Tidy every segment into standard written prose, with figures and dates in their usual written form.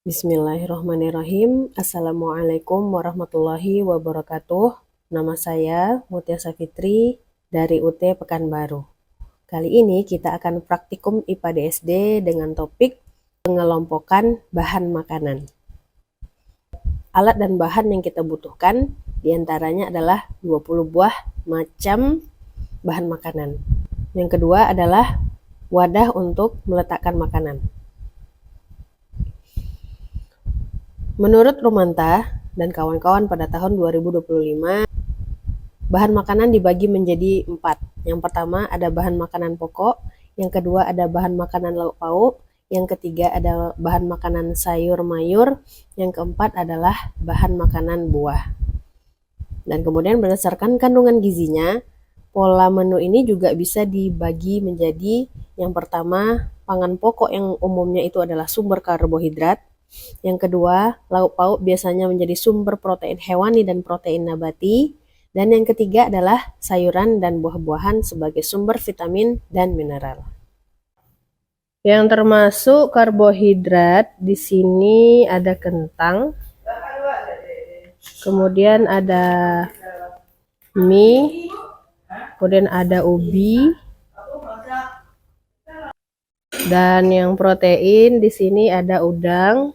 Bismillahirrahmanirrahim. Assalamualaikum warahmatullahi wabarakatuh. Nama saya Mutia Safitri dari UT Pekanbaru. Kali ini kita akan praktikum IPA DSD dengan topik pengelompokan bahan makanan. Alat dan bahan yang kita butuhkan diantaranya adalah 20 buah macam bahan makanan. Yang kedua adalah wadah untuk meletakkan makanan. Menurut Rumanta dan kawan-kawan pada tahun 2025, bahan makanan dibagi menjadi 4. Yang pertama ada bahan makanan pokok, yang kedua ada bahan makanan lauk pauk, yang ketiga ada bahan makanan sayur mayur, yang keempat adalah bahan makanan buah. Dan kemudian berdasarkan kandungan gizinya, pola menu ini juga bisa dibagi menjadi yang pertama pangan pokok yang umumnya itu adalah sumber karbohidrat. Yang kedua, lauk pauk biasanya menjadi sumber protein hewani dan protein nabati. Dan yang ketiga adalah sayuran dan buah-buahan sebagai sumber vitamin dan mineral. Yang termasuk karbohidrat di sini ada kentang, kemudian ada mie, kemudian ada ubi. Dan yang protein di sini ada udang,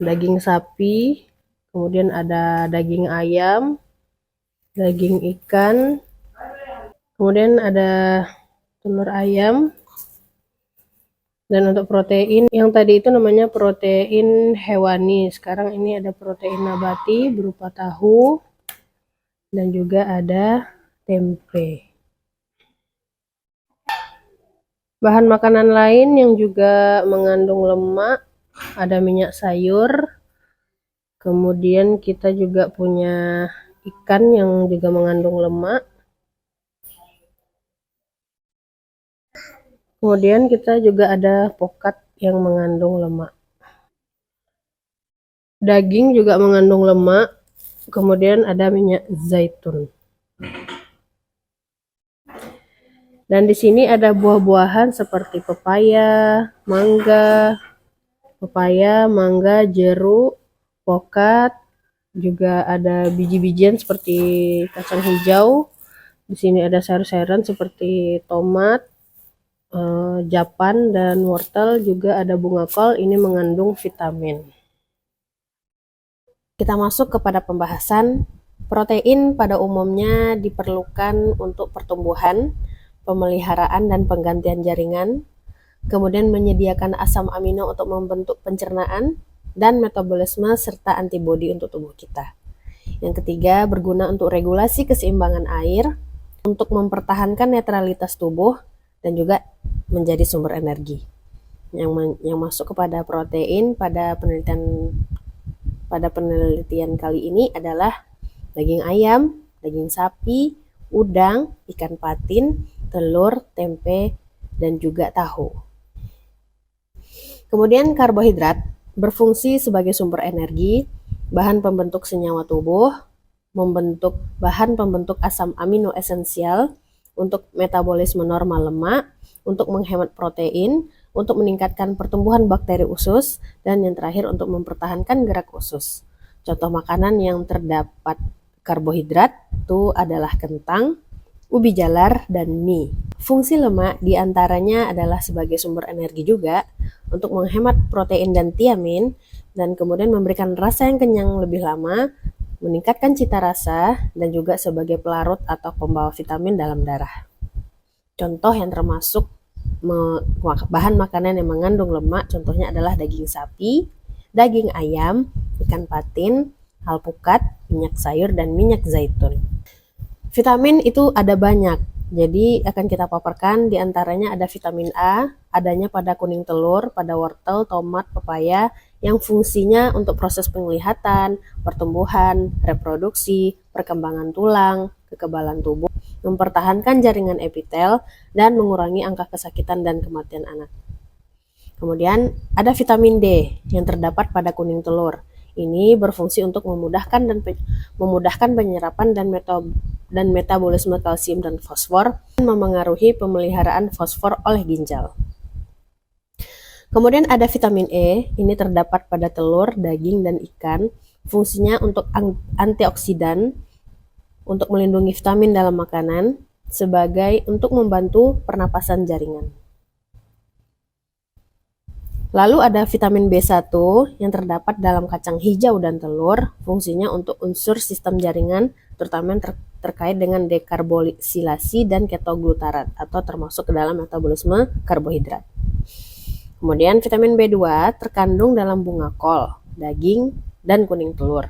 daging sapi, kemudian ada daging ayam, daging ikan, kemudian ada telur ayam. Dan untuk protein yang tadi itu namanya protein hewani, sekarang ini ada protein nabati berupa tahu dan juga ada tempe. Bahan makanan lain yang juga mengandung lemak, ada minyak sayur, kemudian kita juga punya ikan yang juga mengandung lemak, kemudian kita juga ada pokat yang mengandung lemak. Daging juga mengandung lemak, kemudian ada minyak zaitun. Dan di sini ada buah-buahan seperti pepaya, mangga, jeruk, pokat, juga ada biji-bijian seperti kacang hijau. Di sini ada sayur-sayuran seperti tomat, japan dan wortel, juga ada bunga kol, ini mengandung vitamin. Kita masuk kepada pembahasan. Protein pada umumnya diperlukan untuk pertumbuhan, pemeliharaan dan penggantian jaringan, kemudian menyediakan asam amino untuk membentuk pencernaan dan metabolisme serta antibodi untuk tubuh kita. Yang ketiga, berguna untuk regulasi keseimbangan air, untuk mempertahankan netralitas tubuh, dan juga menjadi sumber energi. Yang masuk kepada protein pada penelitian kali ini adalah daging ayam, daging sapi, udang, ikan patin, telur, tempe, dan juga tahu. Kemudian karbohidrat berfungsi sebagai sumber energi, bahan pembentuk senyawa tubuh, membentuk bahan pembentuk asam amino esensial, untuk metabolisme normal lemak, untuk menghemat protein, untuk meningkatkan pertumbuhan bakteri usus, dan yang terakhir untuk mempertahankan gerak usus. Contoh makanan yang terdapat karbohidrat itu adalah kentang, ubi jalar, dan mie. Fungsi lemak diantaranya adalah sebagai sumber energi juga, untuk menghemat protein dan tiamin, dan kemudian memberikan rasa yang kenyang lebih lama, meningkatkan cita rasa, dan juga sebagai pelarut atau pembawa vitamin dalam darah. Contoh yang termasuk bahan makanan yang mengandung lemak, contohnya adalah daging sapi, daging ayam, ikan patin, alpukat, minyak sayur, dan minyak zaitun. Vitamin itu ada banyak, jadi akan kita paparkan diantaranya ada vitamin A, adanya pada kuning telur, pada wortel, tomat, pepaya, yang fungsinya untuk proses penglihatan, pertumbuhan, reproduksi, perkembangan tulang, kekebalan tubuh, mempertahankan jaringan epitel, dan mengurangi angka kesakitan dan kematian anak. Kemudian ada vitamin D yang terdapat pada kuning telur. Ini berfungsi untuk memudahkan penyerapan dan metabolisme kalsium dan fosfor, dan memengaruhi pemeliharaan fosfor oleh ginjal. Kemudian ada vitamin E, ini terdapat pada telur, daging, dan ikan. Fungsinya untuk antioksidan, untuk melindungi vitamin dalam makanan, sebagai untuk membantu pernapasan jaringan. Lalu ada vitamin B1 yang terdapat dalam kacang hijau dan telur, fungsinya untuk unsur sistem jaringan, terutama yang terkait dengan dekarbosilasi dan ketoglutarat, atau termasuk ke dalam metabolisme karbohidrat. Kemudian vitamin B2 terkandung dalam bunga kol, daging, dan kuning telur.